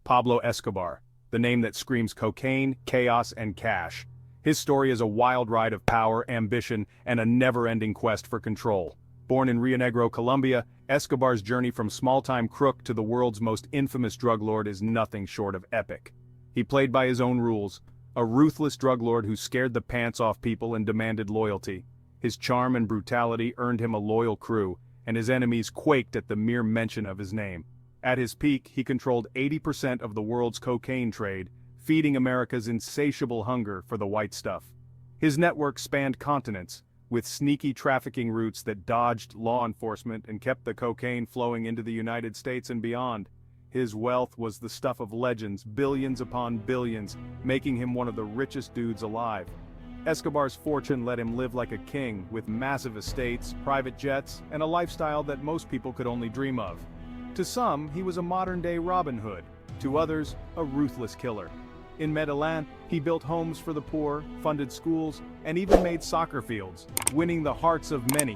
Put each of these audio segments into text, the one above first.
Pablo Escobar, the name that screams cocaine, chaos, and cash. His story is a wild ride of power, ambition, and a never-ending quest for control. Born in Rio Negro, Colombia, Escobar's journey from small-time crook to the world's most infamous drug lord is nothing short of epic. He played by his own rules, a ruthless drug lord who scared the pants off people and demanded loyalty. His charm and brutality earned him a loyal crew, and his enemies quaked at the mere mention of his name. At his peak, he controlled 80% of the world's cocaine trade, feeding America's insatiable hunger for the white stuff. His network spanned continents, with sneaky trafficking routes that dodged law enforcement and kept the cocaine flowing into the United States and beyond. His wealth was the stuff of legends, billions upon billions, making him one of the richest dudes alive. Escobar's fortune let him live like a king, with massive estates, private jets, and a lifestyle that most people could only dream of. To some, he was a modern-day Robin Hood. To others, a ruthless killer. In Medellin, he built homes for the poor, funded schools, and even made soccer fields, winning the hearts of many.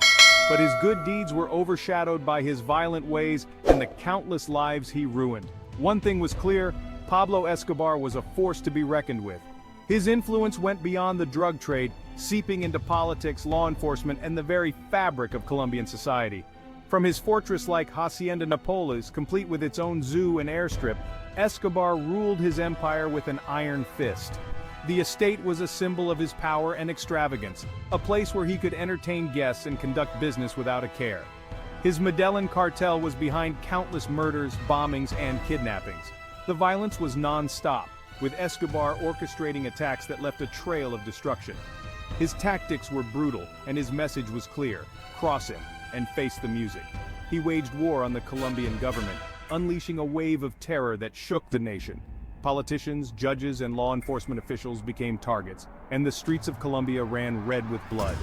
But his good deeds were overshadowed by his violent ways and the countless lives he ruined. One thing was clear: Pablo Escobar was a force to be reckoned with. His influence went beyond the drug trade, seeping into politics, law enforcement, and the very fabric of Colombian society. From his fortress-like Hacienda Nápoles, complete with its own zoo and airstrip, Escobar ruled his empire with an iron fist. The estate was a symbol of his power and extravagance, a place where he could entertain guests and conduct business without a care. His Medellin cartel was behind countless murders, bombings, and kidnappings. The violence was non-stop, with Escobar orchestrating attacks that left a trail of destruction. His tactics were brutal, and his message was clear: cross him and face the music. He waged war on the Colombian government, unleashing a wave of terror that shook the nation. Politicians, judges, and law enforcement officials became targets, and the streets of Colombia ran red with blood.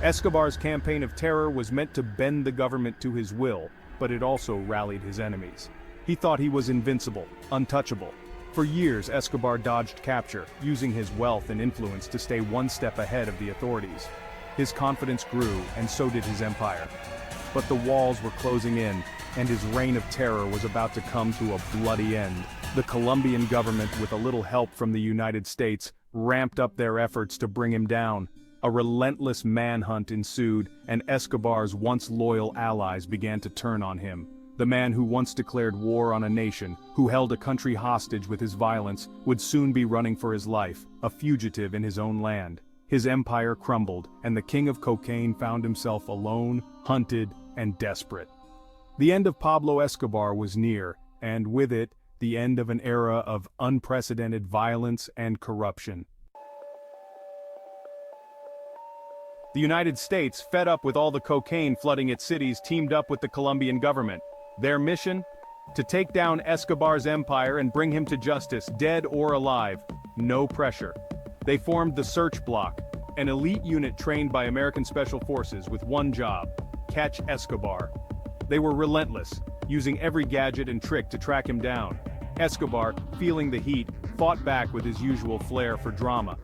Escobar's campaign of terror was meant to bend the government to his will, but it also rallied his enemies. He thought he was invincible, untouchable. For years, Escobar dodged capture, using his wealth and influence to stay one step ahead of the authorities. His confidence grew, and so did his empire. But the walls were closing in, and his reign of terror was about to come to a bloody end. The Colombian government, with a little help from the United States, ramped up their efforts to bring him down. A relentless manhunt ensued, and Escobar's once loyal allies began to turn on him. The man who once declared war on a nation, who held a country hostage with his violence, would soon be running for his life, a fugitive in his own land. His empire crumbled, and the king of cocaine found himself alone, hunted, and desperate. The end of Pablo Escobar was near, and with it, the end of an era of unprecedented violence and corruption. The United States, fed up with all the cocaine flooding its cities, teamed up with the Colombian government. Their mission? To take down Escobar's empire and bring him to justice, dead or alive. No pressure. They formed the Search Block, an elite unit trained by American Special Forces with one job: catch Escobar. They were relentless, using every gadget and trick to track him down. Escobar, feeling the heat, fought back with his usual flair for drama.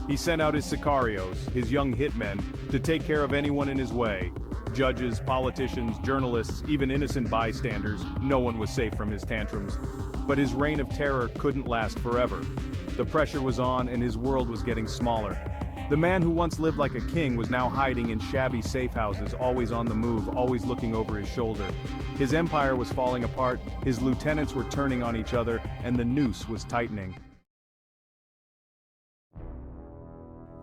He sent out his sicarios, his young hitmen, to take care of anyone in his way. Judges, politicians, journalists, even innocent bystanders, no one was safe from his tantrums. But his reign of terror couldn't last forever. The pressure was on, and his world was getting smaller. The man who once lived like a king was now hiding in shabby safe houses, always on the move, always looking over his shoulder. His empire was falling apart, his lieutenants were turning on each other, and the noose was tightening.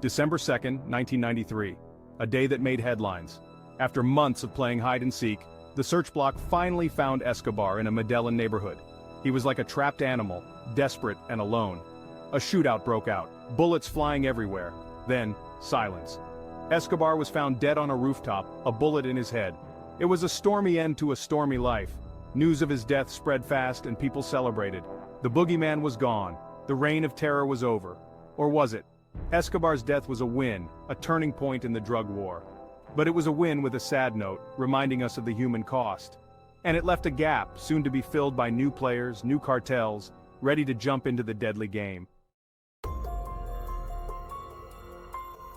December 2nd, 1993. A day that made headlines. After months of playing hide-and-seek, the Search Block finally found Escobar in a Medellin neighborhood. He was like a trapped animal, desperate and alone. A shootout broke out, bullets flying everywhere. Then, silence. Escobar was found dead on a rooftop, a bullet in his head. It was a stormy end to a stormy life. News of his death spread fast, and people celebrated. The boogeyman was gone. The reign of terror was over. Or was it? Escobar's death was a win, a turning point in the drug war. But it was a win with a sad note, reminding us of the human cost. And it left a gap, soon to be filled by new players, new cartels, ready to jump into the deadly game.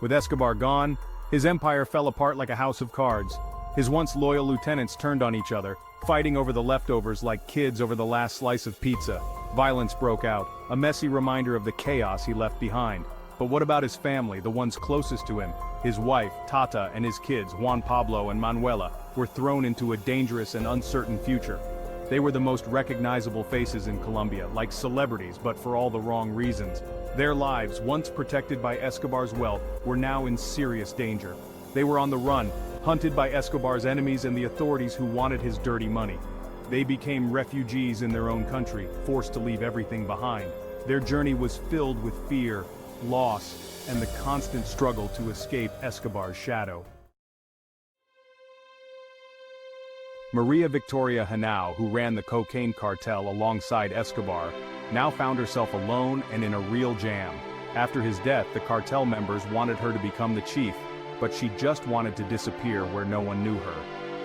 With Escobar gone, his empire fell apart like a house of cards. His once loyal lieutenants turned on each other, fighting over the leftovers like kids over the last slice of pizza. Violence broke out, a messy reminder of the chaos he left behind. But what about his family, the ones closest to him? His wife, Tata, and his kids, Juan Pablo and Manuela, were thrown into a dangerous and uncertain future. They were the most recognizable faces in Colombia, like celebrities, but for all the wrong reasons. Their lives, once protected by Escobar's wealth, were now in serious danger. They were on the run, hunted by Escobar's enemies and the authorities who wanted his dirty money. They became refugees in their own country, forced to leave everything behind. Their journey was filled with fear, loss, and the constant struggle to escape Escobar's shadow. Maria Victoria Henao, who ran the cocaine cartel alongside Escobar, now found herself alone and in a real jam. After his death, the cartel members wanted her to become the chief, but she just wanted to disappear where no one knew her.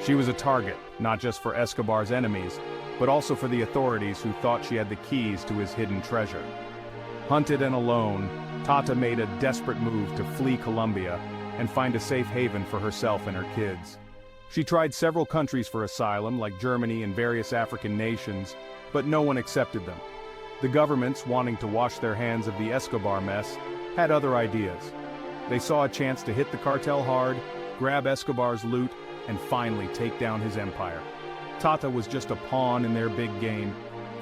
She was a target, not just for Escobar's enemies, but also for the authorities who thought she had the keys to his hidden treasure. Hunted and alone, Tata made a desperate move to flee Colombia and find a safe haven for herself and her kids. She tried several countries for asylum, like Germany and various African nations, but no one accepted them. The governments, wanting to wash their hands of the Escobar mess, had other ideas. They saw a chance to hit the cartel hard, grab Escobar's loot, and finally take down his empire. Tata was just a pawn in their big game.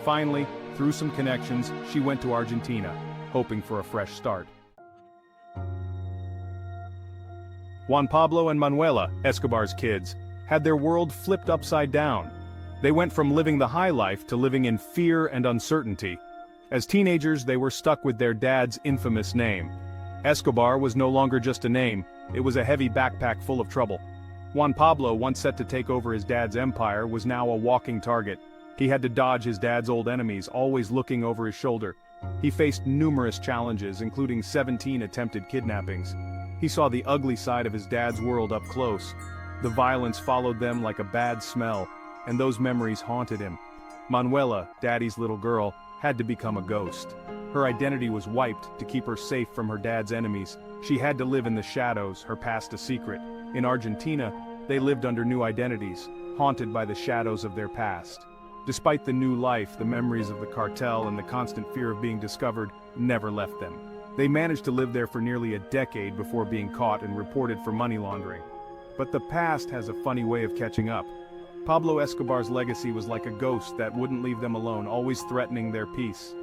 Finally, through some connections, she went to Argentina, hoping for a fresh start. Juan Pablo and Manuela, Escobar's kids, had their world flipped upside down. They went from living the high life to living in fear and uncertainty. As teenagers, they were stuck with their dad's infamous name. Escobar was no longer just a name, it was a heavy backpack full of trouble. Juan Pablo, once set to take over his dad's empire, was now a walking target. He had to dodge his dad's old enemies, always looking over his shoulder. He faced numerous challenges, including 17 attempted kidnappings. He saw the ugly side of his dad's world up close. The violence followed them like a bad smell, and those memories haunted him. Manuela, Daddy's little girl, had to become a ghost. Her identity was wiped to keep her safe from her dad's enemies. She had to live in the shadows, her past a secret. In Argentina, they lived under new identities, haunted by the shadows of their past. Despite the new life, the memories of the cartel and the constant fear of being discovered never left them. They managed to live there for nearly a decade before being caught and reported for money laundering. But the past has a funny way of catching up. Pablo Escobar's legacy was like a ghost that wouldn't leave them alone, always threatening their peace.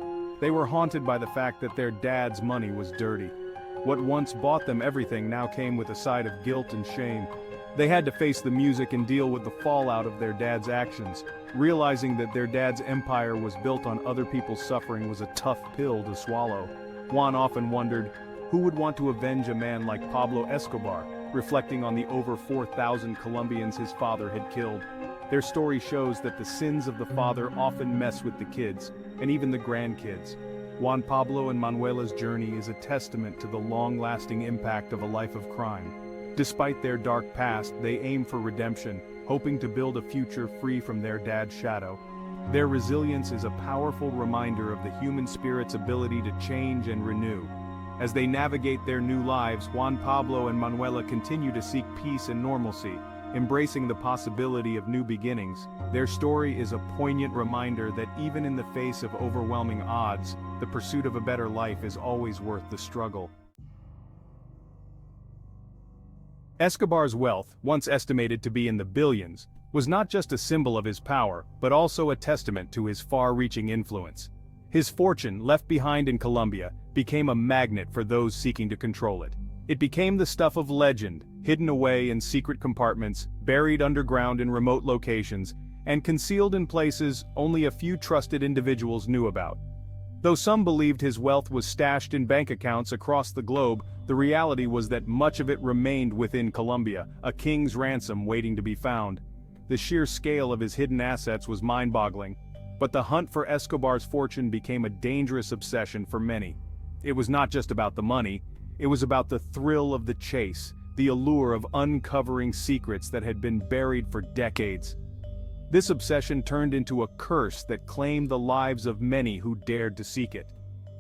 They were haunted by the fact that their dad's money was dirty. What once bought them everything now came with a side of guilt and shame. They had to face the music and deal with the fallout of their dad's actions. Realizing that their dad's empire was built on other people's suffering was a tough pill to swallow. Juan often wondered, who would want to avenge a man like Pablo Escobar, reflecting on the over 4,000 Colombians his father had killed. Their story shows that the sins of the father often mess with the kids, and even the grandkids. Juan Pablo and Manuela's journey is a testament to the long-lasting impact of a life of crime. Despite their dark past, they aim for redemption, hoping to build a future free from their dad's shadow. Their resilience is a powerful reminder of the human spirit's ability to change and renew. As they navigate their new lives, Juan Pablo and Manuela continue to seek peace and normalcy, embracing the possibility of new beginnings. Their story is a poignant reminder that even in the face of overwhelming odds, the pursuit of a better life is always worth the struggle. Escobar's wealth, once estimated to be in the billions, was not just a symbol of his power, but also a testament to his far-reaching influence. His fortune, left behind in Colombia, became a magnet for those seeking to control it. It became the stuff of legend, hidden away in secret compartments, buried underground in remote locations, and concealed in places only a few trusted individuals knew about. Though some believed his wealth was stashed in bank accounts across the globe, the reality was that much of it remained within Colombia, a king's ransom waiting to be found. The sheer scale of his hidden assets was mind-boggling, but the hunt for Escobar's fortune became a dangerous obsession for many. It was not just about the money, it was about the thrill of the chase, the allure of uncovering secrets that had been buried for decades. This obsession turned into a curse that claimed the lives of many who dared to seek it.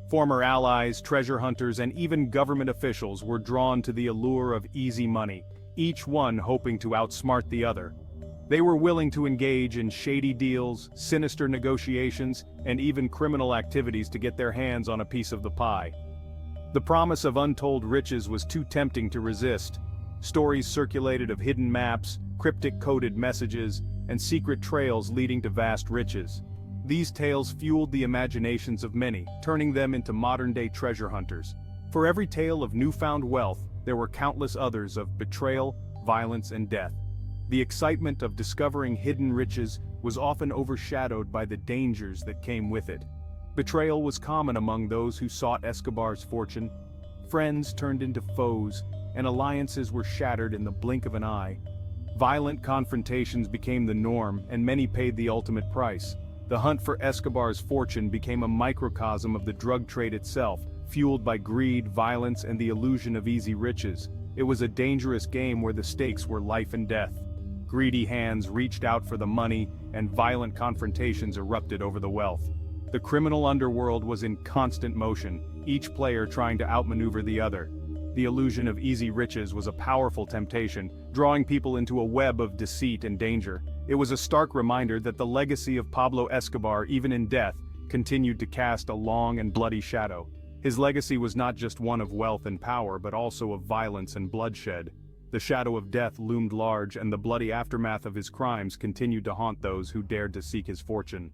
Former allies, treasure hunters, and even government officials were drawn to the allure of easy money, each one hoping to outsmart the other. They were willing to engage in shady deals, sinister negotiations, and even criminal activities to get their hands on a piece of the pie. The promise of untold riches was too tempting to resist. Stories circulated of hidden maps, cryptic coded messages, and secret trails leading to vast riches. These tales fueled the imaginations of many, turning them into modern-day treasure hunters. For every tale of newfound wealth, there were countless others of betrayal, violence, and death. The excitement of discovering hidden riches was often overshadowed by the dangers that came with it. Betrayal was common among those who sought Escobar's fortune. Friends turned into foes, and alliances were shattered in the blink of an eye. Violent confrontations became the norm, and many paid the ultimate price. The hunt for Escobar's fortune became a microcosm of the drug trade itself, fueled by greed, violence, and the illusion of easy riches. It was a dangerous game where the stakes were life and death. Greedy hands reached out for the money, and violent confrontations erupted over the wealth. The criminal underworld was in constant motion, each player trying to outmaneuver the other. The illusion of easy riches was a powerful temptation, drawing people into a web of deceit and danger. It was a stark reminder that the legacy of Pablo Escobar, even in death, continued to cast a long and bloody shadow. His legacy was not just one of wealth and power, but also of violence and bloodshed. The shadow of death loomed large, and the bloody aftermath of his crimes continued to haunt those who dared to seek his fortune.